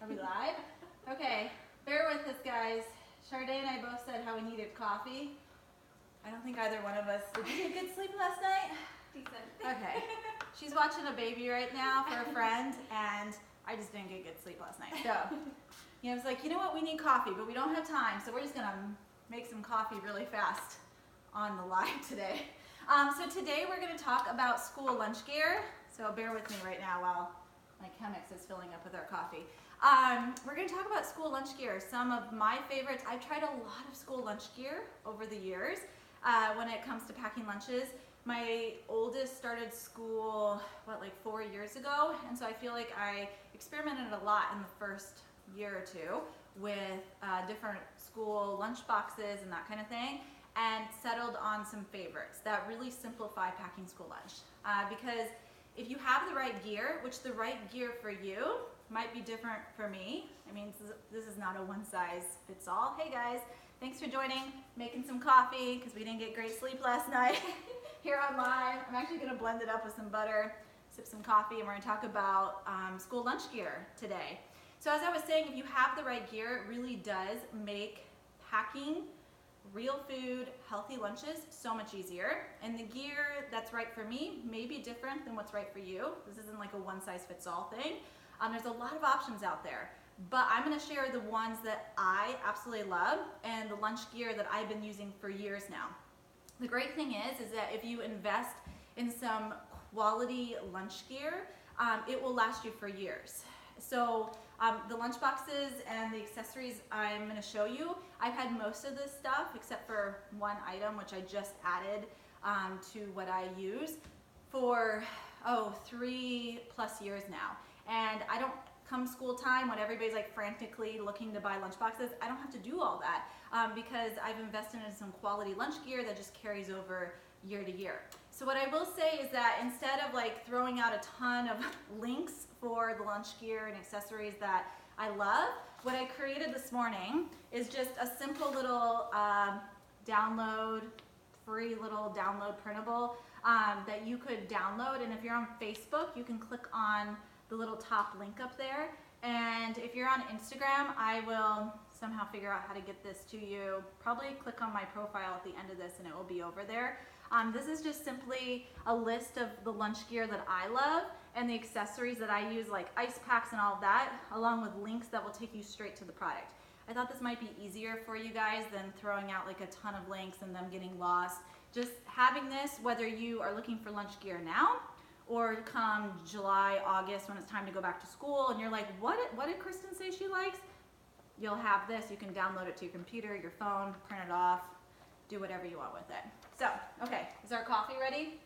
Are we live? Okay, bear with us, guys. Sharday and I both said how we needed coffee. I don't think either one of us. Did you get good sleep last night? Decent. Okay. She's watching a baby right now for a friend, and I just didn't get good sleep last night. So, I was like, you know what? We need coffee, but we don't have time, so we're just gonna make some coffee really fast on the live today. So today we're gonna talk about school lunch gear. So bear with me right now while my Chemex is filling up with our coffee. We're going to talk about school lunch gear. Some of my favorites. I've tried a lot of school lunch gear over the years when it comes to packing lunches. My oldest started school, like 4 years ago, and so I feel like I experimented a lot in the first year or two with different school lunch boxes and that kind of thing, and settled on some favorites that really simplify packing school lunch. Because if you have the right gear, which the right gear for you might be different for me. I mean, this is not a one size fits all. Hey guys, thanks for joining, making some coffee because we didn't get great sleep last night here on live. I'm actually gonna blend it up with some butter, sip some coffee, and we're gonna talk about school lunch gear today. So as I was saying, if you have the right gear, it really does make packing real food, healthy lunches so much easier. And the gear that's right for me may be different than what's right for you. This isn't like a one size fits all thing. There's a lot of options out there, but I'm gonna share the ones that I absolutely love and the lunch gear that I've been using for years now. The great thing is that if you invest in some quality lunch gear, it will last you for years. So the lunch boxes and the accessories I'm going to show you, I've had most of this stuff except for one item which I just added to what I use for 3+ years now. And I don't, come school time when everybody's like frantically looking to buy lunch boxes, I don't have to do all that because I've invested in some quality lunch gear that just carries over year to year. So what I will say is that instead of like throwing out a ton of links for the lunch gear and accessories that I love, what I created this morning is just a simple little free little download printable that you could download. And if you're on Facebook, you can click on the little top link up there. And if you're on Instagram, I will somehow figure out how to get this to you. Probably click on my profile at the end of this and it will be over there. This is just simply a list of the lunch gear that I love and the accessories that I use, like ice packs and all of that, along with links that will take you straight to the product. I thought this might be easier for you guys than throwing out like a ton of links and them getting lost. Just having this, whether you are looking for lunch gear now or come July, August, when it's time to go back to school and you're like, what did Kristin say she likes? You'll have this. You can download it to your computer, your phone, print it off, do whatever you want with it. So, okay, is our coffee ready?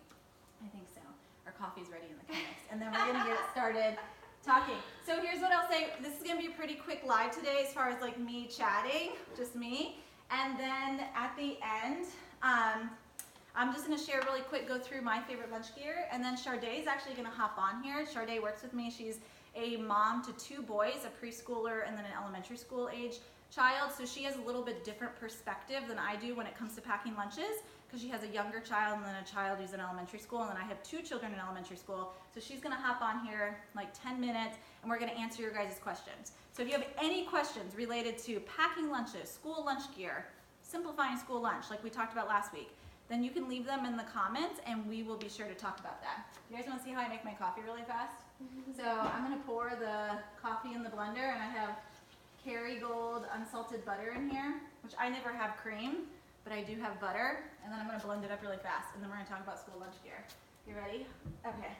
I think so. Our coffee's ready in the Chemex. And then we're gonna get started talking. So here's what I'll say. This is gonna be a pretty quick live today as far as like me chatting, just me. And then at the end, I'm just gonna share really quick, go through my favorite lunch gear. And then Sharday is actually gonna hop on here. Sharday works with me. She's a mom to 2 boys, a preschooler and then an elementary school age child. So she has a little bit different perspective than I do when it comes to packing lunches, because she has a younger child and then a child who's in elementary school, and then I have 2 children in elementary school. So she's gonna hop on here like 10 minutes and we're gonna answer your guys' questions. So if you have any questions related to packing lunches, school lunch gear, simplifying school lunch like we talked about last week, then you can leave them in the comments and we will be sure to talk about that. You guys wanna see how I make my coffee really fast? So I'm gonna pour the coffee in the blender, and I have Kerrygold unsalted butter in here, which I never have cream, but I do have butter, and then I'm gonna blend it up really fast, and then we're gonna talk about school lunch gear. You ready? Okay.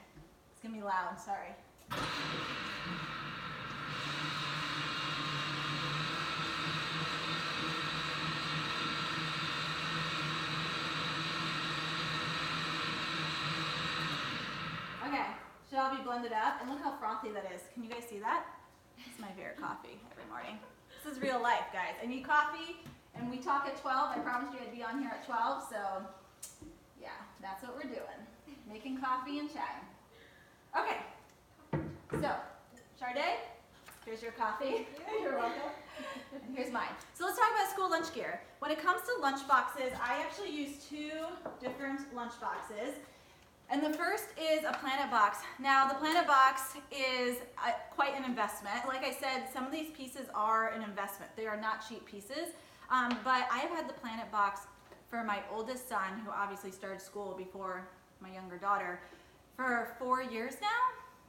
It's gonna be loud, sorry. Okay, should all be blended up, and look how frothy that is. Can you guys see that? It's my favorite coffee every morning. This is real life, guys. I need coffee, and we talk at 12. I promised you I'd be on here at 12, so yeah, that's what we're doing. Making coffee and chatting. Okay, so Sharday, here's your coffee. You're welcome. And here's mine. So let's talk about school lunch gear. When it comes to lunch boxes, I actually use 2 different lunch boxes. And the first is a Planet Box. Now the Planet Box is quite an investment. Like I said, some of these pieces are an investment. They are not cheap pieces, but I have had the Planet Box for my oldest son, who obviously started school before my younger daughter, for 4 years now,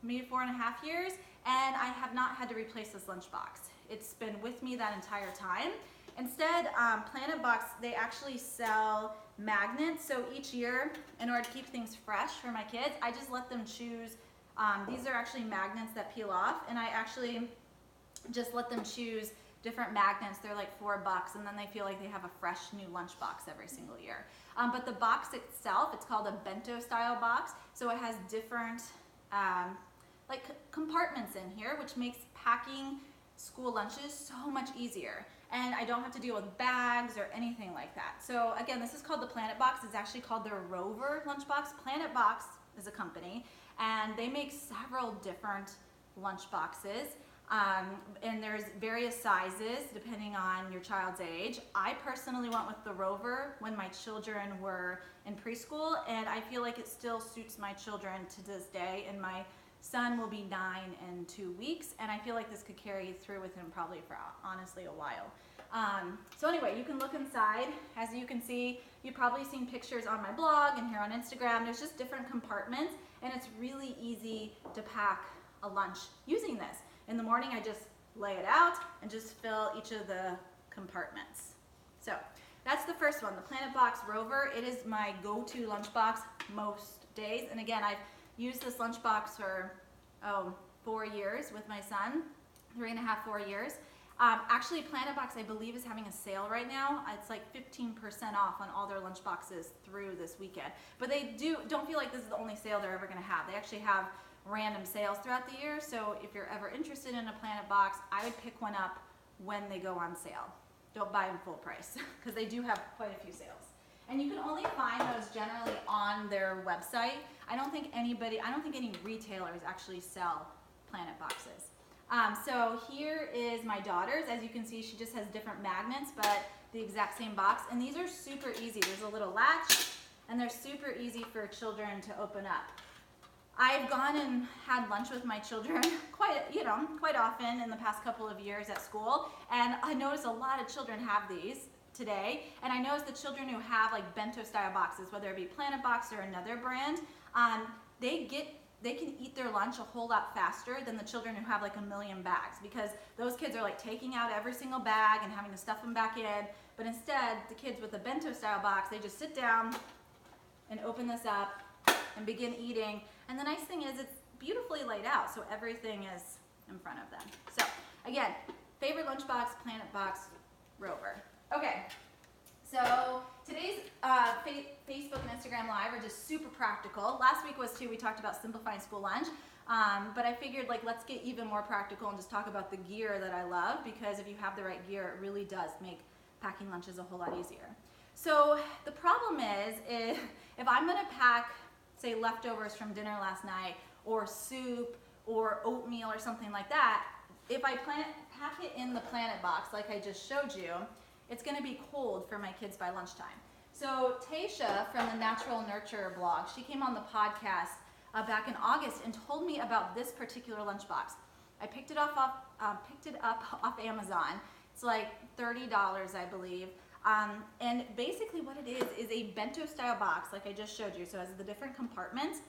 maybe 4.5 years, and I have not had to replace this lunchbox. It's been with me that entire time. Instead, Planet Box, they actually sell magnets. So each year, in order to keep things fresh for my kids, I just let them choose. These are actually magnets that peel off, and I actually just let them choose different magnets. They're like $4, and then they feel like they have a fresh new lunchbox every single year. But the box itself, it's called a bento style box. So it has different like compartments in here, which makes packing school lunches so much easier. And I don't have to deal with bags or anything like that. So again, this is called the Planet Box. It's actually called the Rover lunchbox. Planet Box is a company, and they make several different lunchboxes. And there's various sizes depending on your child's age. I personally went with the Rover when my children were in preschool, and I feel like it still suits my children to this day. And my son will be 9 in 2 weeks, and I feel like this could carry through with him probably for honestly a while. So anyway, you can look inside. As you can see, you've probably seen pictures on my blog and here on Instagram. There's just different compartments, and it's really easy to pack a lunch using this. In the morning, I just lay it out and just fill each of the compartments. So that's the first one, the Planet Box Rover. It is my go-to lunchbox most days. And again, I've used this lunchbox for 4 years with my son, 3.5, 4 years. Actually, Planet Box, I believe, is having a sale right now. It's like 15% off on all their lunchboxes through this weekend. But they don't feel like this is the only sale they're ever going to have. They actually have random sales throughout the year. So if you're ever interested in a Planet Box, I would pick one up when they go on sale. Don't buy them full price because they do have quite a few sales. And you can only find those generally on their website. I don't think any retailers actually sell Planet Boxes. So here is my daughter's. As you can see, she just has different magnets, but the exact same box. And these are super easy. There's a little latch, and they're super easy for children to open up. I've gone and had lunch with my children quite often in the past couple of years at school, and I noticed a lot of children have these today. And I noticed the children who have like bento style boxes, whether it be Planet Box or another brand, they can eat their lunch a whole lot faster than the children who have like a million bags, because those kids are like taking out every single bag and having to stuff them back in. But instead, the kids with the bento style box, they just sit down and open this up and begin eating. And the nice thing is it's beautifully laid out, so everything is in front of them. So again, favorite lunchbox, Planet Box, Rover. Okay, so today's Facebook and Instagram Live are just super practical. Last week was too, we talked about simplifying school lunch, but I figured like let's get even more practical and just talk about the gear that I love, because if you have the right gear, it really does make packing lunches a whole lot easier. So the problem is if I'm gonna pack, say, leftovers from dinner last night, or soup, or oatmeal, or something like that, if I pack it in the Planet Box like I just showed you, it's gonna be cold for my kids by lunchtime. So Tasha from the Natural Nurture blog, she came on the podcast back in August and told me about this particular lunchbox. I picked it up off Amazon. It's like $30, I believe. And basically what it is a bento style box like I just showed you. So it has the different compartments,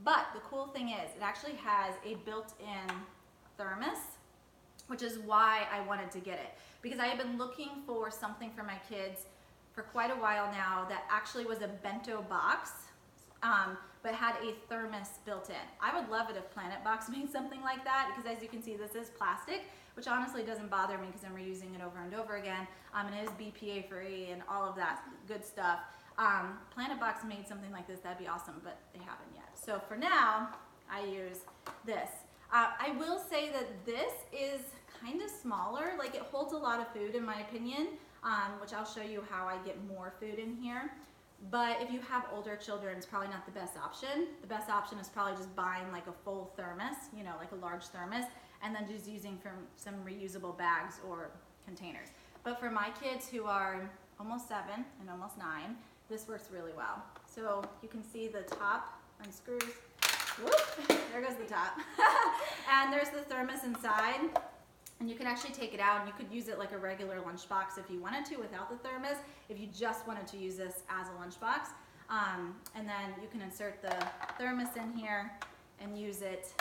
but the cool thing is it actually has a built-in thermos, which is why I wanted to get it, because I have been looking for something for my kids for quite a while now that actually was a bento box, but had a thermos built in. I would love it if Planet Box made something like that, because as you can see, this is plastic, which honestly doesn't bother me because I'm reusing it over and over again, and it is BPA free and all of that good stuff. Planet Box made something like this, that'd be awesome, but they haven't yet. So for now, I use this. I will say that this is kind of smaller, like it holds a lot of food in my opinion, which I'll show you how I get more food in here. But if you have older children, it's probably not the best option. The best option is probably just buying like a full thermos, like a large thermos, and then just using from some reusable bags or containers. But for my kids who are almost 7 and almost 9, this works really well. So you can see the top unscrews. Whoop, there goes the top. And there's the thermos inside. And you can actually take it out and you could use it like a regular lunchbox if you wanted to without the thermos, if you just wanted to use this as a lunchbox. And then you can insert the thermos in here and use it,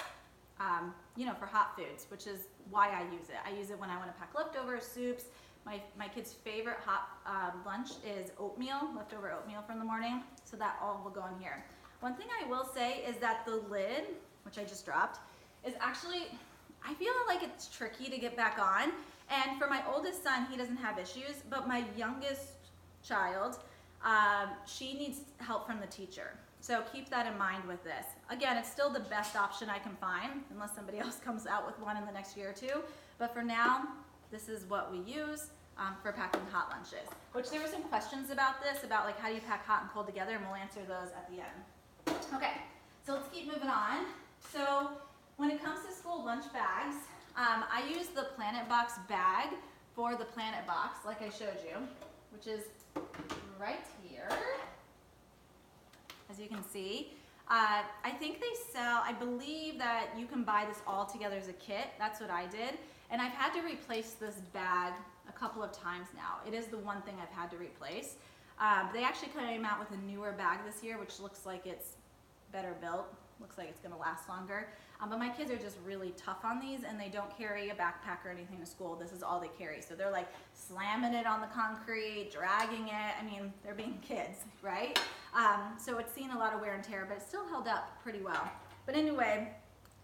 you know, for hot foods, which is why I use it. I use it when I want to pack leftovers, soups. My kids' favorite hot lunch is oatmeal, leftover oatmeal from the morning. So that all will go in here. One thing I will say is that the lid, which I just dropped, is actually, I feel like it's tricky to get back on. And for my oldest son, he doesn't have issues, but my youngest child, she needs help from the teacher. So keep that in mind with this. Again, it's still the best option I can find, unless somebody else comes out with one in the next year or two. But for now, this is what we use for packing hot lunches. Which there were some questions about this, about like how do you pack hot and cold together, and we'll answer those at the end. Okay, so let's keep moving on. So when it comes to school lunch bags, I use the Planet Box bag for the Planet Box, like I showed you, which is right here, as you can see. I think they sell, I believe that you can buy this all together as a kit. That's what I did. And I've had to replace this bag a couple of times now. It is the one thing I've had to replace. They actually came out with a newer bag this year, which looks like it's better built. Looks like it's gonna last longer. But my kids are just really tough on these, and they don't carry a backpack or anything to school. This is all they carry. So they're like slamming it on the concrete, dragging it. I mean, they're being kids, right? So it's seen a lot of wear and tear, but it's still held up pretty well. But anyway,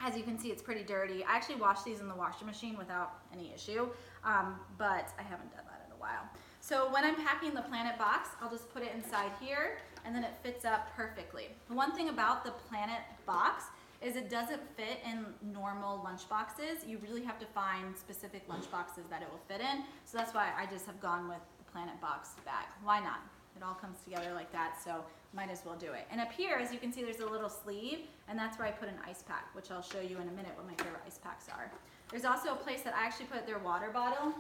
as you can see, it's pretty dirty. I actually washed these in the washing machine without any issue, but I haven't done that in a while. So when I'm packing the Planet Box, I'll just put it inside here, and then it fits up perfectly. The one thing about the Planet Box is it doesn't fit in normal lunch boxes. You really have to find specific lunch boxes that it will fit in. So that's why I just have gone with the Planet Box bag. Why not? It all comes together like that, so might as well do it. And up here, as you can see, there's a little sleeve, and that's where I put an ice pack, which I'll show you in a minute what my favorite ice packs are. There's also a place that I actually put their water bottle.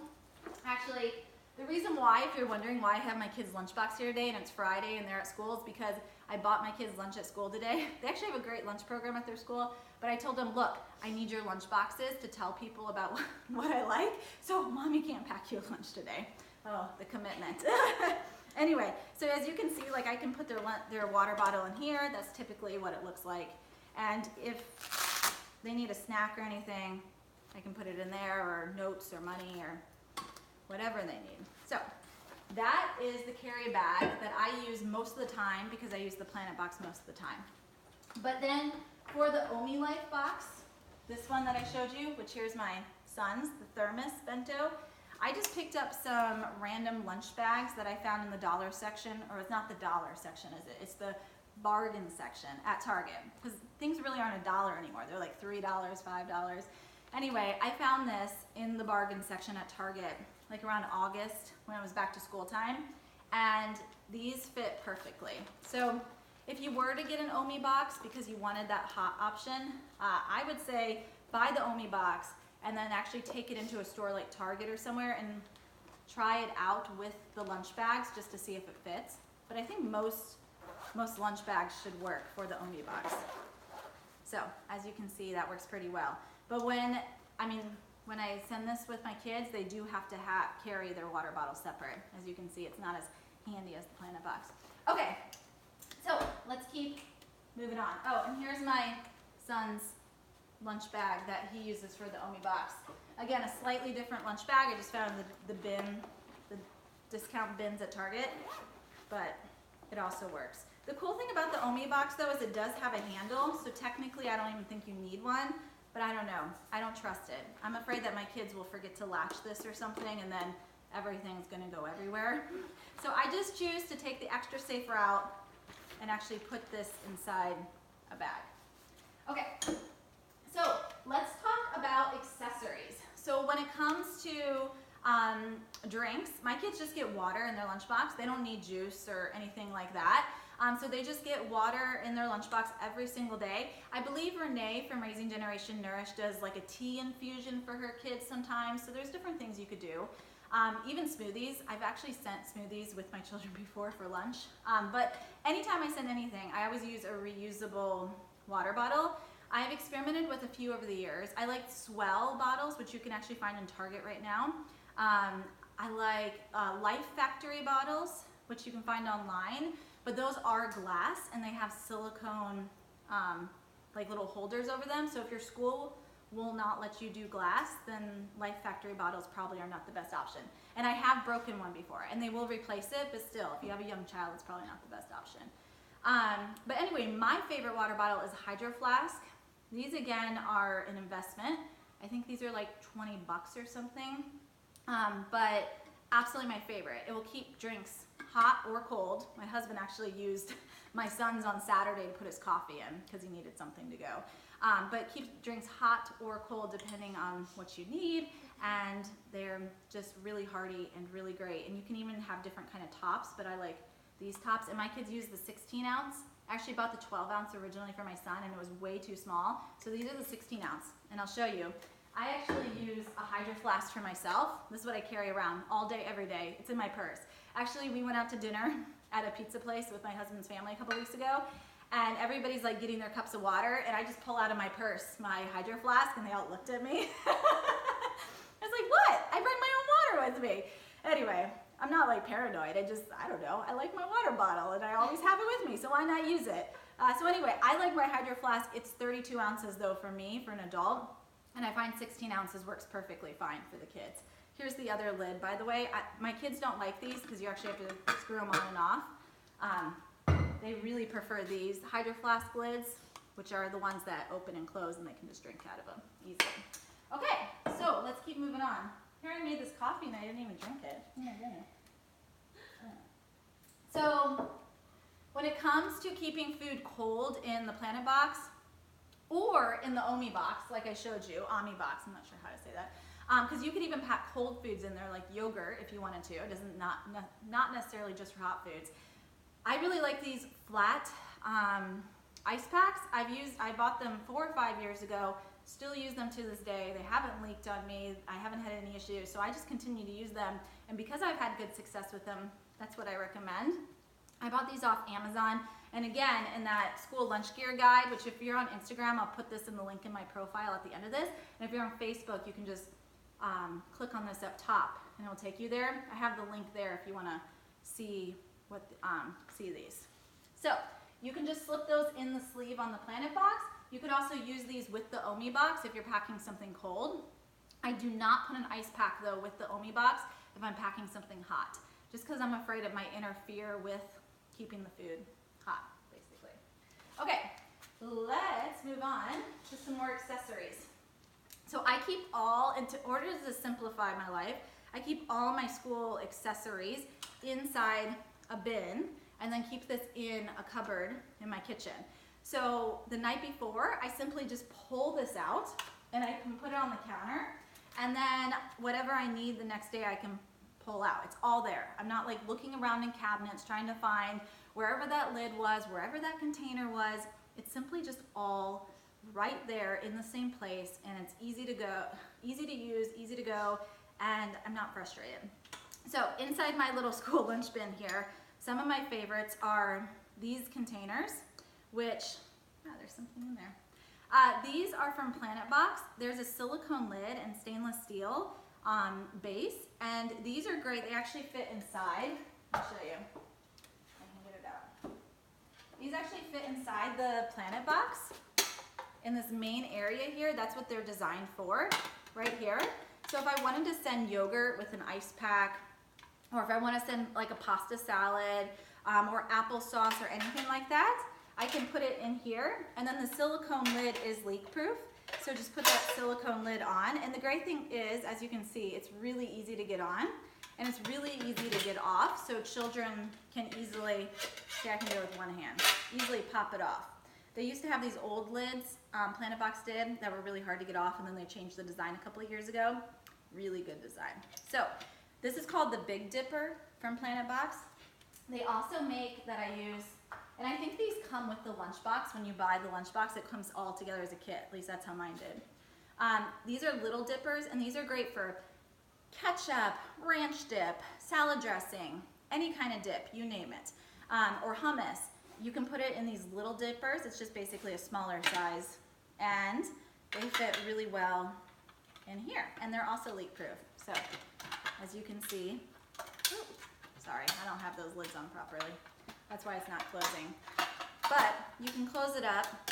Actually, the reason why, if you're wondering why I have my kids' lunchbox here today and it's Friday and they're at school, is because I bought my kids lunch at school today. They actually have a great lunch program at their school, but I told them, look, I need your lunch boxes to tell people about what I like, so Mommy can't pack you a lunch today. Oh, the commitment. Anyway, so as you can see, like I can put their water bottle in here. That's typically what it looks like. And if they need a snack or anything, I can put it in there, or notes or money or whatever they need. So that is the carry bag that I use most of the time because I use the Planet Box most of the time. But then for the Omi Life box, this one that I showed you, which here's my son's, the thermos bento, I just picked up some random lunch bags that I found in the dollar section, or it's not the dollar section, is it? It's the bargain section at Target, because things really aren't $1 anymore. They're like $3, $5. Anyway, I found this in the bargain section at Target, like around August when it was back to school time, and these fit perfectly. So if you were to get an Omi box because you wanted that hot option, I would say buy the Omi box and then actually take it into a store like Target or somewhere and try it out with the lunch bags just to see if it fits. But I think most lunch bags should work for the Omi box. So as you can see, that works pretty well. But when I send this with my kids, they do have to carry their water bottle separate. As you can see, it's not as handy as the Planet Box. Okay, so let's keep moving on. Oh, and here's my son's lunch bag that he uses for the Omi box. Again, a slightly different lunch bag. I just found the discount bins at Target, but it also works. The cool thing about the Omi box though is it does have a handle, so technically I don't even think you need one, but I don't know. I don't trust it. I'm afraid that my kids will forget to latch this or something and then everything's gonna go everywhere. So I just choose to take the extra safe route and actually put this inside a bag. Okay. So let's talk about accessories. So when it comes to drinks, my kids just get water in their lunchbox. They don't need juice or anything like that. So they just get water in their lunchbox every single day. I believe Renee from Raising Generation Nourish does like a tea infusion for her kids sometimes. So there's different things you could do. Even smoothies. I've actually sent smoothies with my children before for lunch. But anytime I send anything, I always use a reusable water bottle. I've experimented with a few over the years. I like Swell bottles, which you can actually find in Target right now. I like Life Factory bottles, which you can find online, but those are glass and they have silicone like little holders over them. So if your school will not let you do glass, then Life Factory bottles probably are not the best option. And I have broken one before, and they will replace it, but still, if you have a young child, it's probably not the best option. But anyway, my favorite water bottle is Hydro Flask. These again are an investment. I think these are like 20 bucks or something, but absolutely my favorite. It will keep drinks hot or cold. My husband actually used my son's on Saturday to put his coffee in because he needed something to go. But it keeps drinks hot or cold depending on what you need, and they're just really hearty and really great. And you can even have different kind of tops, but I like these tops. And my kids use the 16 ounce. I actually bought the 12 ounce originally for my son, and it was way too small. So these are the 16 ounce, and I'll show you. I actually use a Hydro Flask for myself. This is what I carry around all day, every day. It's in my purse. Actually, we went out to dinner at a pizza place with my husband's family a couple weeks ago, and everybody's like getting their cups of water, and I just pull out of my purse my Hydro Flask, and they all looked at me. I was like, what? I bring my own water with me. Anyway, I'm not like paranoid. I don't know. I like my water bottle, and I always have it with me, so why not use it? So anyway, I like my Hydro Flask. It's 32 ounces though for me, for an adult, and I find 16 ounces works perfectly fine for the kids. Here's the other lid, by the way. My kids don't like these because you actually have to screw them on and off. They really prefer these Hydro Flask lids, which are the ones that open and close, and they can just drink out of them easily. Okay, so let's keep moving on. Here I made this coffee and I didn't even drink it. Oh my goodness. So when it comes to keeping food cold in the Planet Box or in the Omi box, like I showed you, Omi box, I'm not sure how to say that, because you could even pack cold foods in there, like yogurt if you wanted to. It doesn't not necessarily just for hot foods. I really like these flat ice packs. I bought them 4 or 5 years ago. Still use them to this day. They haven't leaked on me. I haven't had any issues, so I just continue to use them. And because I've had good success with them, that's what I recommend. I bought these off Amazon. And again, in that school lunch gear guide, which if you're on Instagram, I'll put this in the link in my profile at the end of this. And if you're on Facebook, you can just click on this up top and it'll take you there. I have the link there if you want to see see these. So you can just slip those in the sleeve on the Planet Box. You could also use these with the Omi box if you're packing something cold. I do not put an ice pack though with the Omi box if I'm packing something hot, just because I'm afraid it might interfere with keeping the food hot, basically. Okay, let's move on to some more accessories. So I keep in order to simplify my life, I keep all my school accessories inside a bin and then keep this in a cupboard in my kitchen. So the night before, I simply just pull this out and I can put it on the counter, and then whatever I need the next day I can pull out. It's all there. I'm not like looking around in cabinets trying to find wherever that lid was, wherever that container was. It's simply just all right there in the same place, and it's easy to go, easy to use, easy to go, and I'm not frustrated. So inside my little school lunch bin here, some of my favorites are these containers, which, there's something in there. These are from Planet Box. There's a silicone lid and stainless steel base, and these are great. They actually fit inside. I'll show you. I can get it out. These actually fit inside the Planet Box in this main area here. That's what they're designed for, right here. So if I wanted to send yogurt with an ice pack, or if I want to send like a pasta salad or applesauce or anything like that, I can put it in here. And then the silicone lid is leak proof. So just put that silicone lid on. And the great thing is, as you can see, it's really easy to get on and it's really easy to get off. So children can easily, see, I can do it with one hand, easily pop it off. They used to have these old lids, Planet Box did, that were really hard to get off, and then they changed the design a couple of years ago. Really good design. So this is called the Big Dipper from Planet Box. They also make that I use, and I think these come with the Lunchbox. When you buy the Lunchbox, it comes all together as a kit. At least that's how mine did. These are little dippers, and these are great for ketchup, ranch dip, salad dressing, any kind of dip, you name it, or hummus. You can put it in these little dippers. It's just basically a smaller size, and they fit really well in here, and they're also leak proof. So as you can see, sorry, I don't have those lids on properly. That's why it's not closing. But you can close it up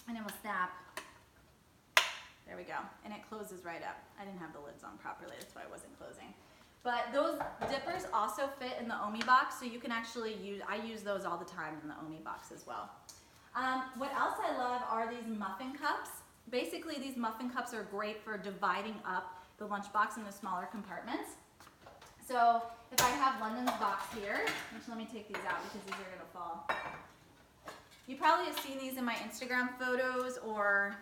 and it will snap. There we go. And it closes right up. I didn't have the lids on properly, that's why it wasn't closing. But those dippers also fit in the Omi box, so you can actually I use those all the time in the Omi box as well. What else I love are these muffin cups. Basically, these muffin cups are great for dividing up the lunchbox into smaller compartments. So if I have London's box here, which let me take these out because these are gonna fall. You probably have seen these in my Instagram photos or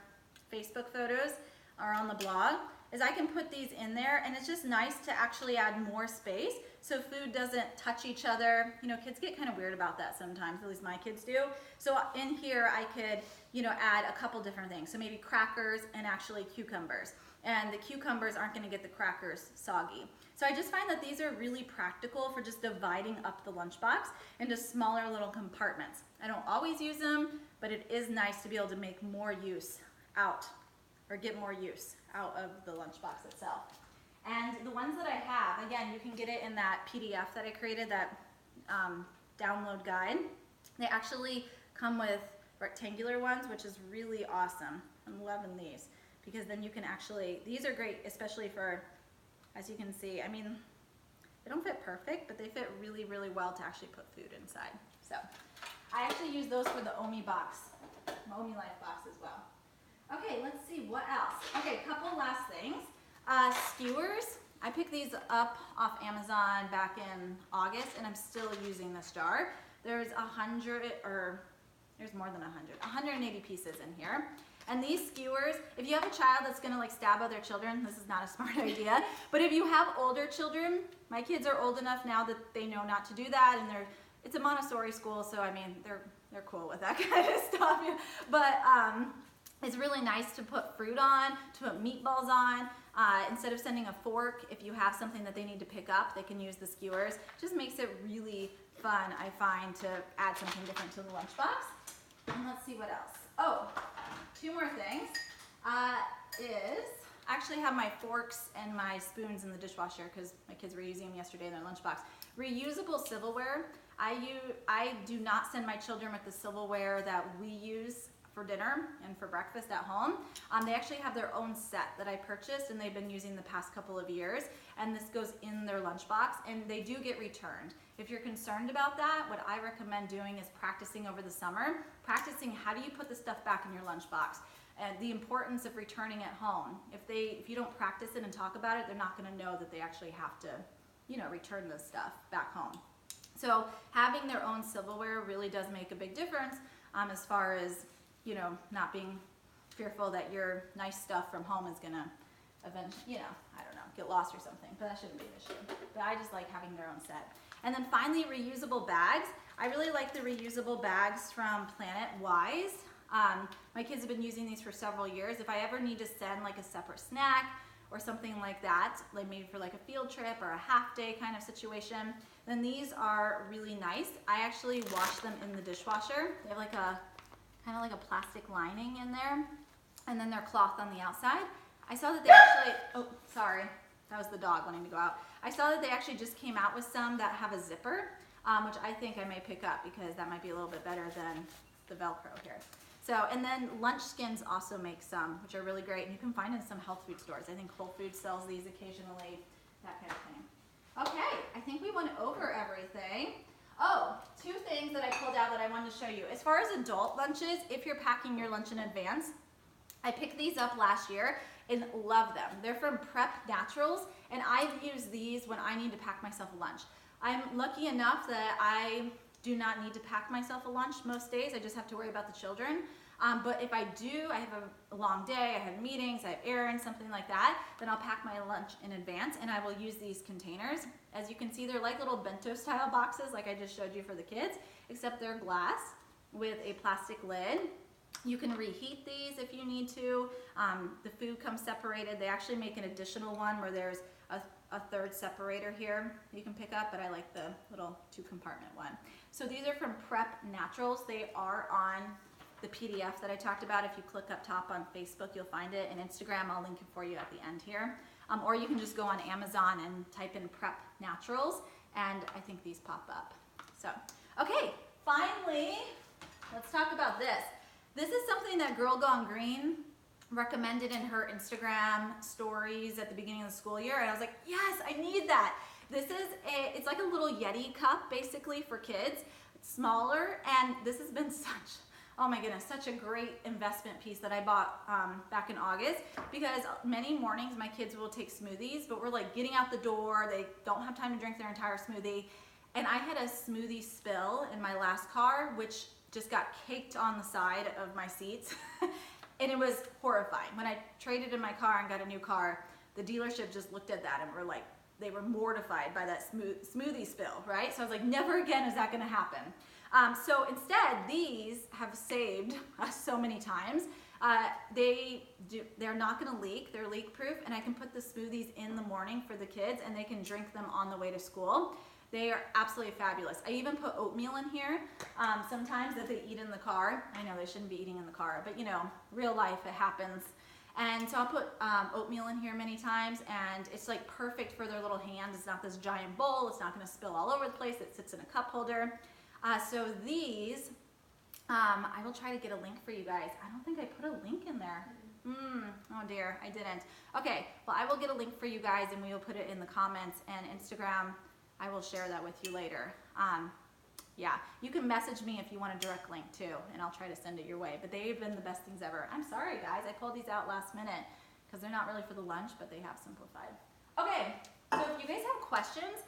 Facebook photos or on the blog, is I can put these in there, and it's just nice to actually add more space so food doesn't touch each other. You know, kids get kind of weird about that sometimes, at least my kids do. So in here I could, you know, add a couple different things. So maybe crackers and actually cucumbers. And the cucumbers aren't gonna get the crackers soggy. So I just find that these are really practical for just dividing up the lunchbox into smaller little compartments. I don't always use them, but it is nice to be able to make more use out, or get more use out of the lunchbox itself. And the ones that I have, again, you can get it in that PDF that I created, that download guide. They actually come with rectangular ones, which is really awesome. I'm loving these, because then you can actually, these are great, especially for, as you can see, I mean, they don't fit perfect, but they fit really, really well to actually put food inside. So I actually use those for the Omi box, Omi Life box as well. Okay, let's see what else. Okay, a couple last things. Skewers. I picked these up off Amazon back in August, and I'm still using this jar. There's 100, or there's more than 100, 180 pieces in here. And these skewers, if you have a child that's gonna like stab other children, this is not a smart idea. But if you have older children, my kids are old enough now that they know not to do that, and it's a Montessori school, so I mean, they're cool with that kind of stuff. But it's really nice to put fruit on, to put meatballs on. Instead of sending a fork, if you have something that they need to pick up, they can use the skewers. Just makes it really fun, I find, to add something different to the lunchbox. And let's see what else. Oh, two more things. I actually have my forks and my spoons in the dishwasher because my kids were using them yesterday in their lunchbox. Reusable silverware. I do not send my children with the silverware that we use for dinner and for breakfast at home. They actually have their own set that I purchased, and they've been using the past couple of years, and this goes in their lunchbox, and they do get returned. If you're concerned about that, what I recommend doing is practicing over the summer, practicing how do you put the stuff back in your lunchbox, and the importance of returning at home. If you don't practice it and talk about it, they're not gonna know that they actually have to, you know, return this stuff back home. So having their own silverware really does make a big difference as far as, you know, not being fearful that your nice stuff from home is gonna eventually, you know, I don't know, get lost or something, but that shouldn't be an issue. But I just like having their own set. And then finally, reusable bags. I really like the reusable bags from Planet Wise. My kids have been using these for several years. If I ever need to send like a separate snack or something like that, like maybe for like a field trip or a half day kind of situation, then these are really nice. I actually wash them in the dishwasher. They have like a kind of like a plastic lining in there, and then they're cloth on the outside. I saw that they actually, oh, sorry, that was the dog wanting to go out. I saw that they actually just came out with some that have a zipper, which I think I may pick up because that might be a little bit better than the Velcro here. So, and then Lunch Skins also make some, which are really great, and you can find in some health food stores. I think Whole Foods sells these occasionally, that kind of thing. Okay, I think we went over everything. Oh, two things that I pulled out that I wanted to show you. As far as adult lunches, if you're packing your lunch in advance, I picked these up last year and love them. They're from Prep Naturals, and I've used these when I need to pack myself a lunch. I'm lucky enough that I do not need to pack myself a lunch most days. I just have to worry about the children. But if I do, I have a long day, I have meetings, I have errands, something like that, then I'll pack my lunch in advance, and I will use these containers. As you can see, they're like little bento style boxes like I just showed you for the kids, except they're glass with a plastic lid. You can reheat these if you need to. The food comes separated. They actually make an additional one where there's a third separator here you can pick up, but I like the little 2-compartment one. So these are from Prep Naturals. They are on the PDF that I talked about. If you click up top on Facebook, you'll find it, and Instagram, I'll link it for you at the end here. Or you can just go on Amazon and type in Prep Naturals, and I think these pop up. So, okay, finally, let's talk about this. This is something that Girl Gone Green recommended in her Instagram stories at the beginning of the school year, and I was like, yes, I need that. This is it's like a little Yeti cup basically for kids. It's smaller, and this has been such, oh my goodness, such a great investment piece that I bought back in August, because many mornings my kids will take smoothies, but we're like getting out the door, they don't have time to drink their entire smoothie, and I had a smoothie spill in my last car, which just got caked on the side of my seats. And it was horrifying. When I traded in my car and got a new car, the dealership just looked at that and were like, they were mortified by that smoothie spill, right? So I was like, never again is that gonna happen. So instead, these have saved us so many times. They're not gonna leak, they're leak proof, and I can put the smoothies in the morning for the kids and they can drink them on the way to school. They are absolutely fabulous. I even put oatmeal in here sometimes that they eat in the car. I know they shouldn't be eating in the car, but you know, real life, it happens. And so I'll put oatmeal in here many times, and it's like perfect for their little hands. It's not this giant bowl. It's not gonna spill all over the place. It sits in a cup holder. So these, I will try to get a link for you guys. I don't think I put a link in there. Oh dear, I didn't. Okay, well I will get a link for you guys and we will put it in the comments, and Instagram, I will share that with you later. Yeah, you can message me if you want a direct link too, and I'll try to send it your way. But they've been the best things ever. I'm sorry guys, I pulled these out last minute because they're not really for the lunch, but they have simplified. Okay, so if you guys have questions,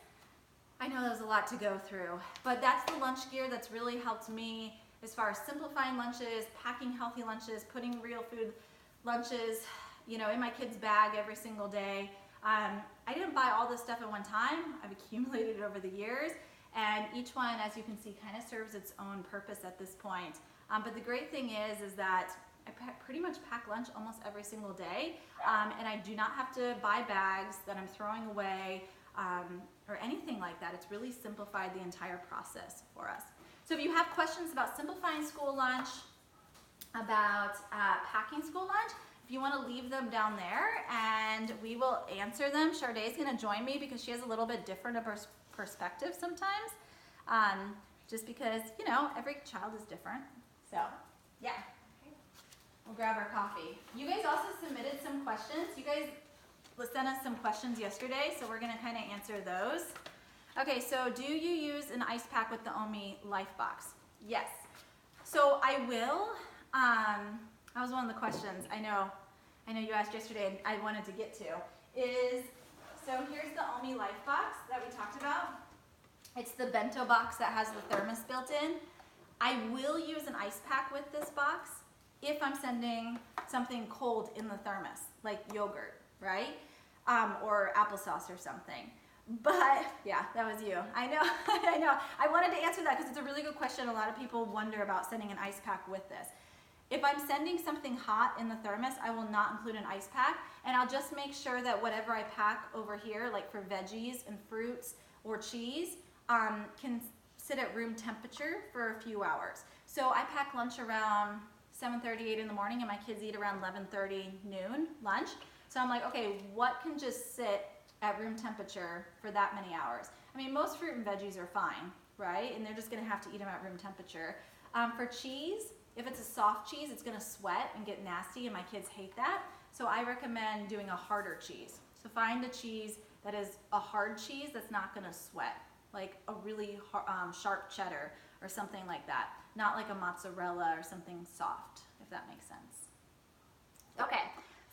I know there's a lot to go through, but that's the lunch gear that's really helped me as far as simplifying lunches, packing healthy lunches, putting real food lunches, you know, in my kids' bag every single day. I didn't buy all this stuff at one time. I've accumulated it over the years, and each one, as you can see, kind of serves its own purpose at this point. But the great thing is that I pretty much pack lunch almost every single day, and I do not have to buy bags that I'm throwing away or anything like that. It's really simplified the entire process for us. So if you have questions about simplifying school lunch, about packing school lunch, if you want to leave them down there and we will answer them. Sharday is going to join me because she has a little bit different of her perspective sometimes, just because, you know, every child is different. So yeah, we'll grab our coffee. You guys also submitted some questions. You guys sent us some questions yesterday, so we're going to kind of answer those. Okay, so do you use an ice pack with the Omi Lunchbox? Yes. So I will. That was one of the questions I know you asked yesterday and I wanted to get to. So here's the Omi Lunchbox that we talked about. It's the bento box that has the thermos built in. I will use an ice pack with this box if I'm sending something cold in the thermos, like yogurt, right? Or applesauce or something. But yeah, that was you. I know, I know. I wanted to answer that because it's a really good question. A lot of people wonder about sending an ice pack with this. If I'm sending something hot in the thermos, I will not include an ice pack, and I'll just make sure that whatever I pack over here, like for veggies and fruits or cheese, can sit at room temperature for a few hours. So I pack lunch around 7:30, 8 in the morning, and my kids eat around 11:30 noon lunch. So I'm like, okay, what can just sit at room temperature for that many hours? I mean, most fruit and veggies are fine, right? And they're just gonna have to eat them at room temperature. For cheese, if it's a soft cheese, it's gonna sweat and get nasty, and my kids hate that. So I recommend doing a harder cheese. So find a cheese that is a hard cheese that's not gonna sweat, like a really sharp cheddar or something like that. Not like a mozzarella or something soft, if that makes sense. Okay,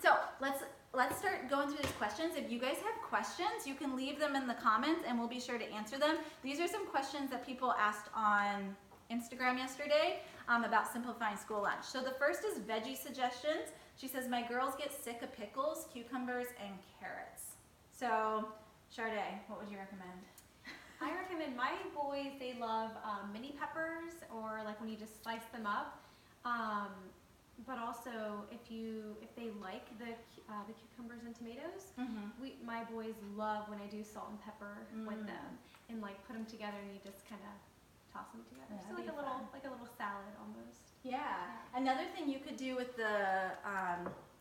so let's start going through these questions. If you guys have questions, you can leave them in the comments and we'll be sure to answer them. These are some questions that people asked on Instagram yesterday about simplifying school lunch. So the first is veggie suggestions. She says, my girls get sick of pickles, cucumbers, and carrots. So, Sharday, what would you recommend? I recommend, my boys, they love mini peppers, or like when you just slice them up. But also, if they like the cucumbers and tomatoes, my boys love when I do salt and pepper with them and like put them together and you just kind of toss them together. Yeah, so like a little salad almost. Yeah. Another thing you could do with the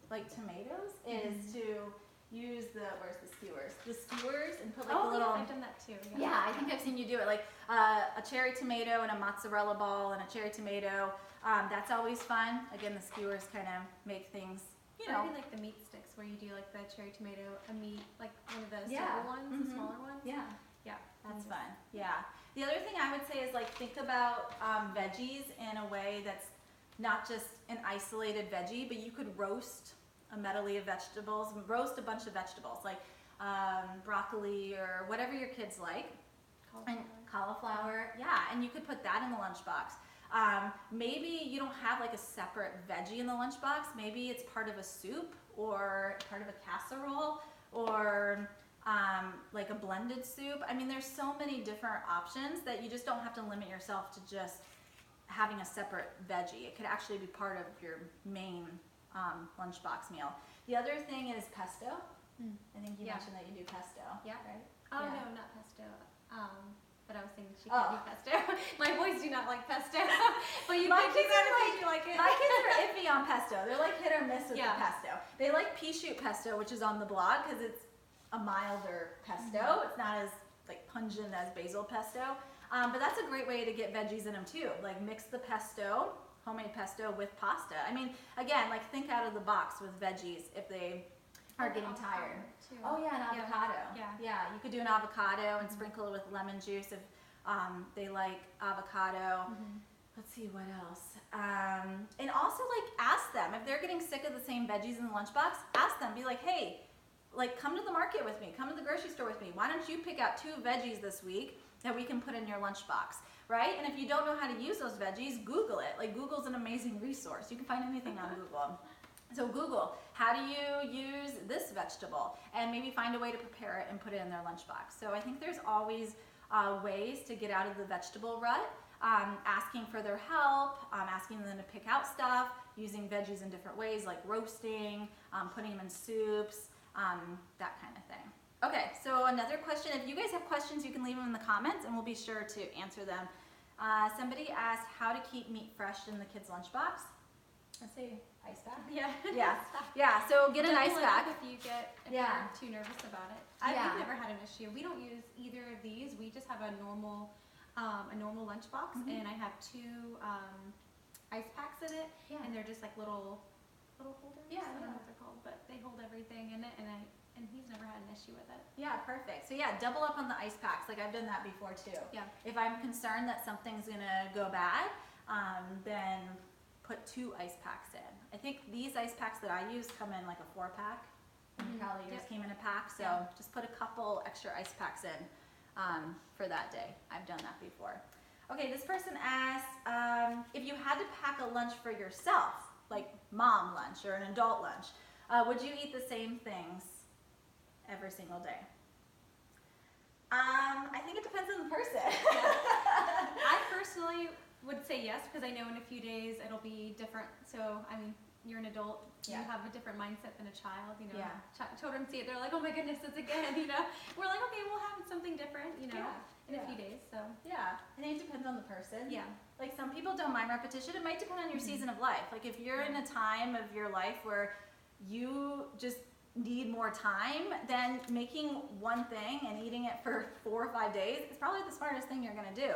like tomatoes is to use where's the skewers? The skewers and put like a little. I've done that too. Yeah, I think I've seen you do it. Like a cherry tomato and a mozzarella ball and a cherry tomato. That's always fun. Again, the skewers kind of make things, I do like the meat sticks where you do like the cherry tomato, a meat, like one of the silver ones, the smaller ones. Yeah. Yeah. That's fun. Yeah. The other thing I would say is like think about veggies in a way that's not just an isolated veggie, but you could roast a medley of vegetables, roast a bunch of vegetables like broccoli or whatever your kids like. Cauliflower. Yeah, and you could put that in the lunchbox. Maybe you don't have like a separate veggie in the lunchbox. Maybe it's part of a soup or part of a casserole or like a blended soup. I mean, there's so many different options that you just don't have to limit yourself to just having a separate veggie. It could actually be part of your main lunchbox meal. The other thing is pesto. I think you mentioned that you do pesto. Yeah. Right? Oh no, not pesto. But I was thinking she could do pesto. My boys do not like pesto. But you could do that if you like it. My kids are iffy on pesto. They're like hit or miss with the pesto. They like pea shoot pesto, which is on the blog because it's a milder pesto. It's not as like pungent as basil pesto. But that's a great way to get veggies in them too. Like mix the pesto, homemade pesto with pasta. I mean, again, like think out of the box with veggies if they are getting tired. Too. Oh yeah, an avocado. Yeah. You could do an avocado and sprinkle it with lemon juice if they like avocado. Let's see what else. And also like ask them if they're getting sick of the same veggies in the lunchbox. Ask them, be like, hey, like come to the market with me, come to the grocery store with me. Why don't you pick out 2 veggies this week that we can put in your lunchbox, right? And if you don't know how to use those veggies, Google it. Like Google's an amazing resource. You can find anything on Google. So Google, how do you use this vegetable? And maybe find a way to prepare it and put it in their lunchbox. So I think there's always ways to get out of the vegetable rut, asking for their help, asking them to pick out stuff, using veggies in different ways like roasting, putting them in soups, that kind of thing. Okay, so another question. If you guys have questions, you can leave them in the comments and we'll be sure to answer them. Somebody asked how to keep meat fresh in the kids' lunchbox. Let's see, ice pack? Yeah, so get an ice pack. If you're too nervous about it. I've never had an issue. We don't use either of these. We just have a normal lunchbox and I have 2 ice packs in it and they're just like little holders. I don't know what they're called, but they hold everything in it and he's never had an issue with it. Yeah, perfect. So yeah, double up on the ice packs. Like I've done that before too. Yeah. If I'm concerned that something's gonna go bad, then put 2 ice packs in. I think these ice packs that I use come in like a 4-pack. Probably yours came in a pack, so just put a couple extra ice packs in for that day. I've done that before. Okay, this person asked if you had to pack a lunch for yourself, like mom lunch or an adult lunch, would you eat the same things every single day? I think it depends on the person. I personally would say yes because I know in a few days it'll be different. So I mean, you're an adult, you have a different mindset than a child. You know, children see it, they're like, oh my goodness, it's again. You know, we're like, okay, we'll have something different. You know, in a few days. So I think it depends on the person. Yeah. Like some people don't mind repetition. It might depend on your season of life. Like if you're in a time of your life where you just need more time, then making one thing and eating it for 4 or 5 days is probably the smartest thing you're gonna do.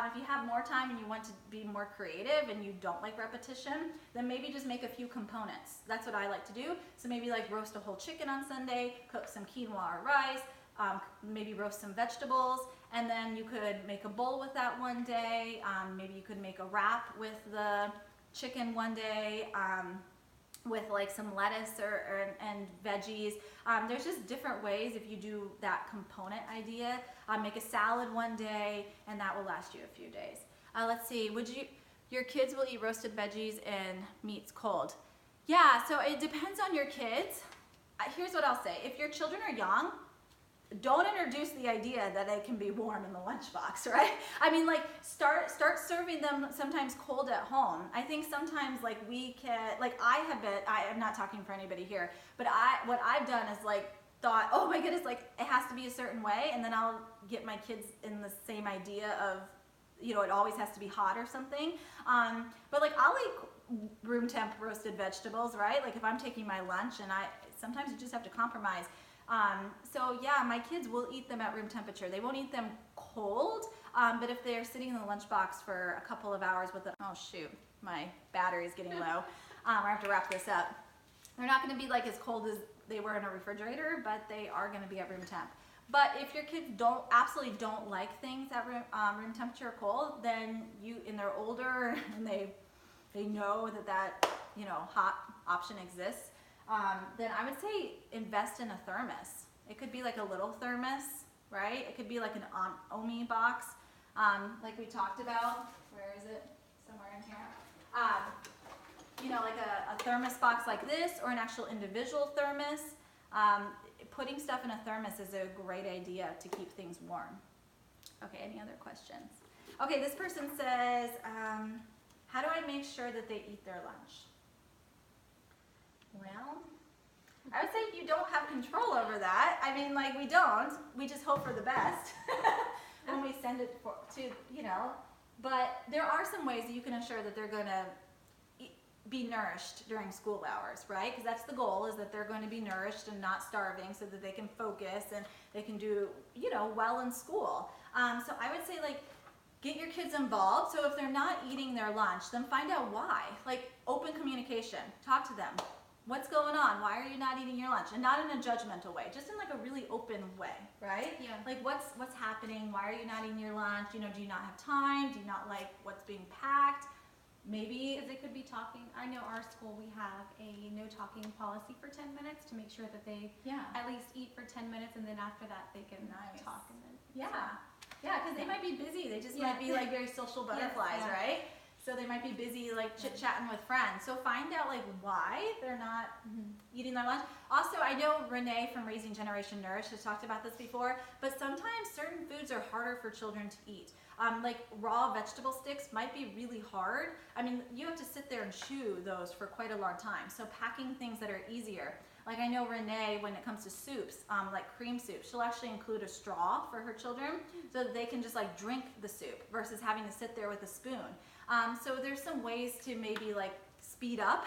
If you have more time and you want to be more creative and you don't like repetition, then maybe just make a few components. That's what I like to do. So maybe like roast a whole chicken on Sunday, cook some quinoa or rice, maybe roast some vegetables, and then you could make a bowl with that one day. Maybe you could make a wrap with the chicken one day, with like some lettuce and veggies. There's just different ways if you do that component idea. Make a salad one day and that will last you a few days. Let's see, your kids will eat roasted veggies and meats cold? Yeah, so it depends on your kids. Here's what I'll say. If your children are young, don't introduce the idea that it can be warm in the lunchbox, right? I mean, like, start serving them sometimes cold at home. I think sometimes, like, we can, like, I'm not talking for anybody here, but what I've done is, like, thought, oh my goodness, like, it has to be a certain way, and then I'll get my kids in the same idea of, you know, it always has to be hot or something. But, like, I'll eat room temp roasted vegetables, right? Like, if I'm taking my lunch, and sometimes you just have to compromise. So yeah, my kids will eat them at room temperature. They won't eat them cold, but if they're sitting in the lunchbox for a couple of hours with oh shoot, my battery's getting low. I have to wrap this up. They're not going to be like as cold as they were in a refrigerator, but they are going to be at room temp. But if your kids absolutely don't like things at room temperature or cold, then and they're older and they know that you know, hot option exists. Then I would say invest in a thermos. It could be like a little thermos, right? It could be like an Omi box, like we talked about. Where is it? Somewhere in here. You know, like a thermos box like this, or an actual individual thermos. Putting stuff in a thermos is a great idea to keep things warm. Okay, any other questions? Okay, this person says, how do I make sure that they eat their lunch? Well, I would say you don't have control over that. I mean, like, we don't. We just hope for the best when we send it to, you know. But there are some ways that you can ensure that they're going to be nourished during school hours, right? Because that's the goal, is that they're going to be nourished and not starving, so that they can focus and they can do, you know, well in school. So I would say, like, get your kids involved. So if they're not eating their lunch, then find out why. Like, open communication. Talk to them. What's going on? Why are you not eating your lunch? And not in a judgmental way, just in like a really open way, right? Yeah. Like, what's happening? Why are you not eating your lunch? You know, do you not have time? Do you not like what's being packed? Maybe because they could be talking. I know our school, we have a no talking policy for 10 minutes to make sure that they at least eat for 10 minutes, and then after that they can talk. And then because they might be busy. They just might be like very social butterflies, right? So they might be busy, like, chit-chatting with friends. So find out, like, why they're not eating their lunch. Also, I know Renee from Raising Generation Nourish has talked about this before, but sometimes certain foods are harder for children to eat. Like, raw vegetable sticks might be really hard. I mean, you have to sit there and chew those for quite a long time. So packing things that are easier. Like, I know Renee, when it comes to soups, like cream soup, she'll actually include a straw for her children so that they can just, like, drink the soup versus having to sit there with a spoon. So there's some ways to maybe, like, speed up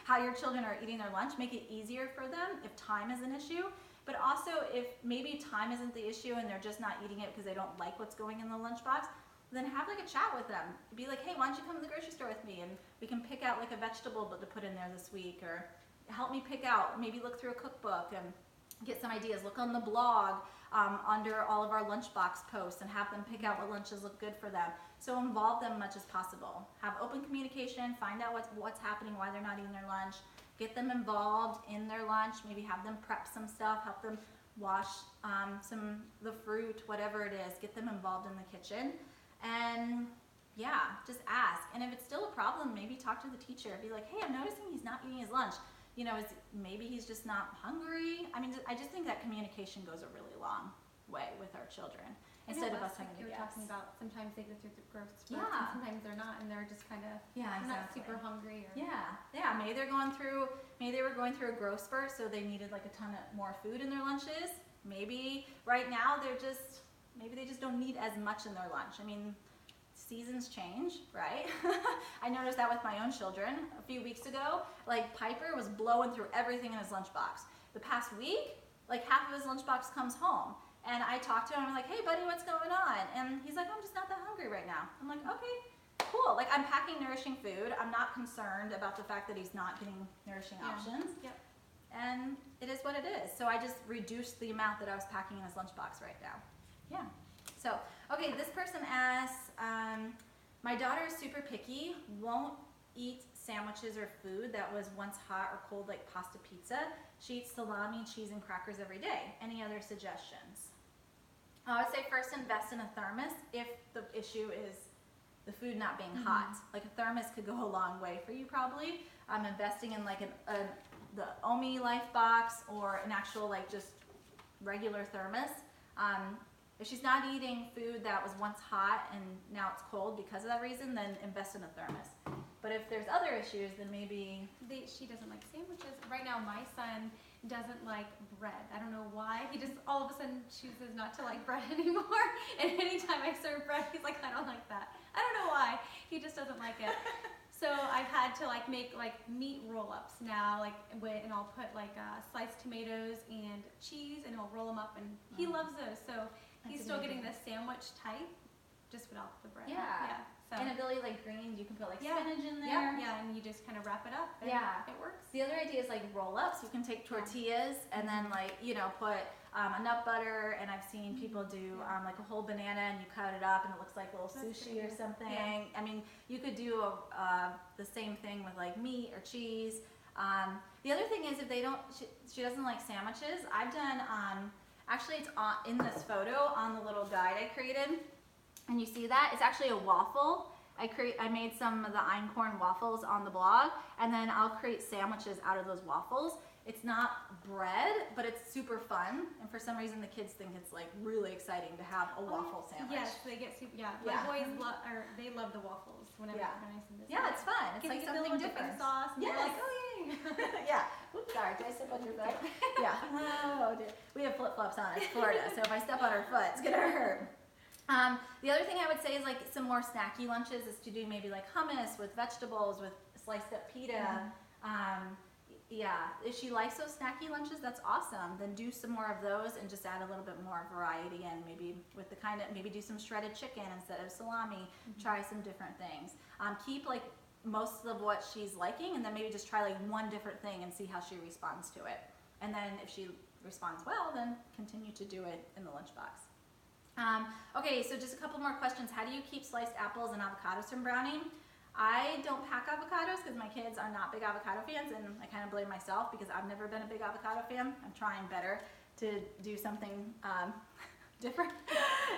how your children are eating their lunch, make it easier for them if time is an issue. But also, if maybe time isn't the issue and they're just not eating it because they don't like what's going in the lunchbox, then have, like, a chat with them. Be like, hey, why don't you come to the grocery store with me, and we can pick out, like, a vegetable to put in there this week, or help me pick out, maybe look through a cookbook and get some ideas. Look on the blog under all of our lunchbox posts and have them pick out what lunches look good for them. So involve them much as possible. Have open communication, find out what's happening, why they're not eating their lunch. Get them involved in their lunch, maybe have them prep some stuff, help them wash the fruit, whatever it is. Get them involved in the kitchen. And yeah, just ask. And if it's still a problem, maybe talk to the teacher. Be like, hey, I'm noticing he's not eating his lunch. You know, maybe he's just not hungry. I mean, I just think that communication goes a really long way with our children. Instead of us having to guess. You're talking about sometimes they go through the growth spurts, Yeah. and sometimes they're not, and they're just kind of not super hungry. Or Yeah. Maybe they were going through a growth spurt, so they needed like a ton of more food in their lunches. Maybe right now maybe they just don't need as much in their lunch. I mean, seasons change, right? I noticed that with my own children a few weeks ago. Like, Piper was blowing through everything in his lunchbox. The past week, like, half of his lunchbox comes home. And I talked to him, I'm like, hey buddy, what's going on? And he's like, I'm just not that hungry right now. I'm like, okay, cool. Like, I'm packing nourishing food. I'm not concerned about the fact that he's not getting nourishing options. Yep. And it is what it is. So I just reduced the amount that I was packing in his lunchbox right now. Yeah. So, okay, this person asks, my daughter is super picky, won't eat sandwiches or food that was once hot or cold, like pasta pizza. She eats salami, cheese, and crackers every day. Any other suggestions? I would say first invest in a thermos if the issue is the food not being hot. Like, a thermos could go a long way for you probably. I'm investing in like the Omi Life box or an actual, like, just regular thermos. If she's not eating food that was once hot and now it's cold because of that reason, then invest in a thermos. But if there's other issues, then maybe she doesn't like sandwiches. Right now, my son doesn't like bread. I don't know why. He just all of a sudden chooses not to like bread anymore. And anytime I serve bread, he's like, I don't like that. I don't know why. He just doesn't like it. So I've had to like make like meat roll-ups now, like and I'll put like sliced tomatoes and cheese, and he'll roll them up, and he loves those. So he's still getting the sandwich type, just without the bread. Yeah. So. And ability like greens, you can put like spinach in there. Yeah, and you just kind of wrap it up. And it works. The other idea is like roll-ups. You can take tortillas and then like, you know, put a nut butter, and I've seen people do like a whole banana, and you cut it up and it looks like little sushi or something. Yeah. I mean, you could do the same thing with like meat or cheese. The other thing is if they don't, she doesn't like sandwiches. I've done, actually it's in this photo on the little guide I created. And you see that? It's actually a waffle. I made some of the einkorn waffles on the blog, and then I'll create sandwiches out of those waffles. It's not bread, but it's super fun, and for some reason the kids think it's like really exciting to have a waffle sandwich. Yes, they get super. Yeah, my boys they love the waffles whenever I send this. Yeah, it's fun. It's like something different. Sauce, and they're like, oh yay. Yeah. Oops, sorry. Did I step on your foot? Yeah. Oh dear. We have flip flops on. It's Florida, so if I step on her foot, it's gonna hurt. The other thing I would say is like some more snacky lunches is to do maybe like hummus with vegetables, with sliced up pita. Yeah, if she likes those snacky lunches, that's awesome. Then do some more of those and just add a little bit more variety, and maybe with the maybe do some shredded chicken instead of salami. Try some different things. Keep like most of what she's liking, and then maybe just try like one different thing and see how she responds to it. And then if she responds well, then continue to do it in the lunchbox. Okay, so just a couple more questions. How do you keep sliced apples and avocados from browning? I don't pack avocados because my kids are not big avocado fans, and I kind of blame myself because I've never been a big avocado fan. I'm trying better to do something different,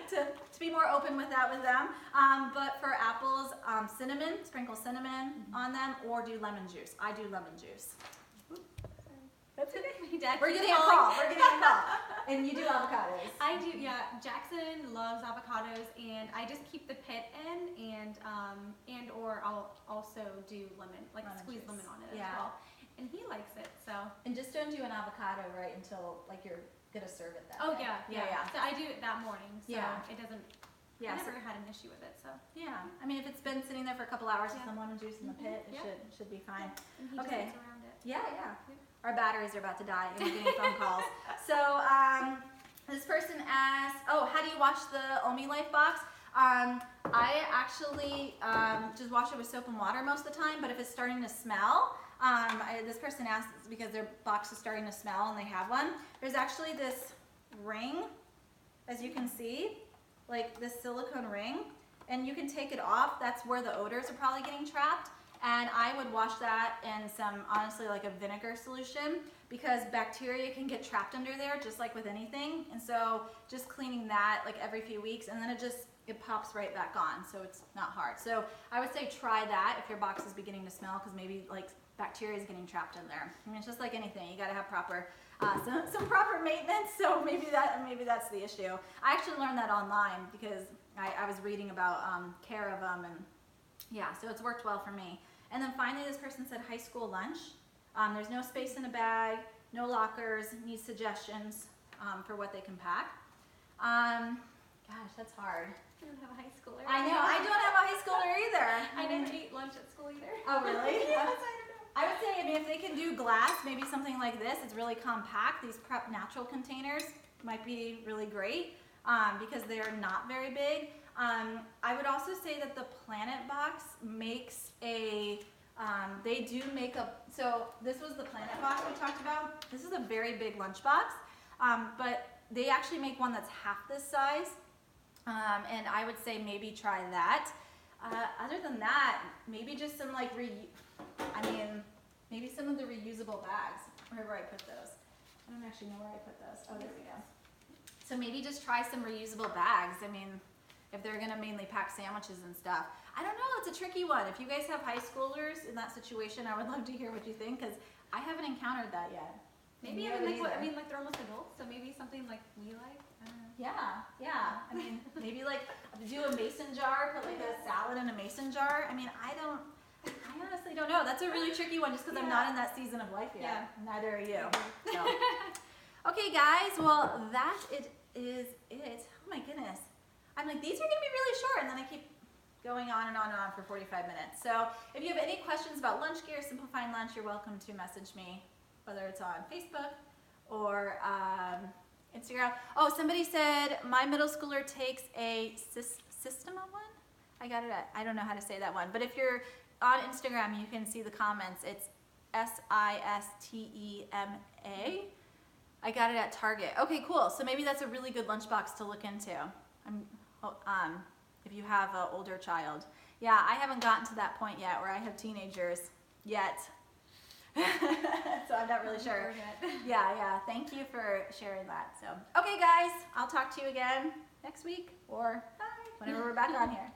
to be more open with that with them. But for apples, cinnamon, sprinkle cinnamon on them, or do lemon juice. I do lemon juice. That's okay. We're getting a call. We're getting a call. And you do avocados. I do, yeah. Jackson loves avocados, and I just keep the pit in, and or I'll also do lemon squeeze lemon on it as well. And he likes it, so. And just don't do an avocado right until like you're gonna serve it that day. Yeah. So I do it that morning, so it doesn't. Yeah, I never had an issue with it, so. Yeah, I mean if it's been sitting there for a couple hours with some lemon juice in the pit, it should be fine. And he just gets around it. Yeah. Our batteries are about to die and we're getting phone calls. So this person asked, how do you wash the Omi Life box? I actually just wash it with soap and water most of the time, but if it's starting to smell, this person asked because their box is starting to smell and they have one. There's actually this ring, as you can see, like this silicone ring, and you can take it off. That's where the odors are probably getting trapped. And I would wash that in some, honestly, like a vinegar solution, because bacteria can get trapped under there just like with anything. And so just cleaning that like every few weeks, and then it pops right back on, so it's not hard. So I would say try that if your box is beginning to smell, because maybe like bacteria is getting trapped in there. I mean, it's just like anything. You got to have proper some proper maintenance. So maybe that's the issue. I actually learned that online because I was reading about care of them, and yeah, so it's worked well for me. And then finally, this person said high school lunch. There's no space in a bag, no lockers, need suggestions for what they can pack. Gosh, that's hard. I don't have a high schooler. I know, I don't have a high schooler either. I didn't eat lunch at school either. Oh, really? Yes, I don't know. I would say, I mean, if they can do glass, maybe something like this, it's really compact. These Prep Natural containers might be really great because they're not very big. I would also say that the Planet Box makes they do make so this was the Planet Box we talked about. This is a very big lunchbox, but they actually make one that's half this size, and I would say maybe try that. Other than that, maybe just some like, maybe some of the reusable bags, wherever I put those. I don't actually know where I put those. Oh, there we go. So maybe just try some reusable bags. I mean, if they're gonna mainly pack sandwiches and stuff. I don't know, it's a tricky one. If you guys have high schoolers in that situation, I would love to hear what you think, because I haven't encountered that yet. Maybe You even haven't like either. like they're almost adults, so maybe something like we like. I don't know. Yeah. I mean, maybe like do a mason jar, put like a salad in a mason jar. I mean, I honestly don't know. That's a really tricky one just because I'm not in that season of life yet. Yeah. Neither are you. So. Okay, guys. Well, that is it. Oh my goodness. I'm like, these are going to be really short, and then I keep going on and on and on for 45 minutes. So if you have any questions about lunch gear, simplifying lunch, you're welcome to message me, whether it's on Facebook or Instagram. Oh, somebody said my middle schooler takes a Sistema one. I got it. I don't know how to say that one, but if you're on Instagram, you can see the comments. It's Sistema. I got it at Target. Okay, cool. So maybe that's a really good lunchbox to look into. If you have an older child. Yeah, I haven't gotten to that point yet where I have teenagers yet. So I'm not really sure. Yeah. Thank you for sharing that. So, okay, guys, I'll talk to you again next week or whenever we're back on here.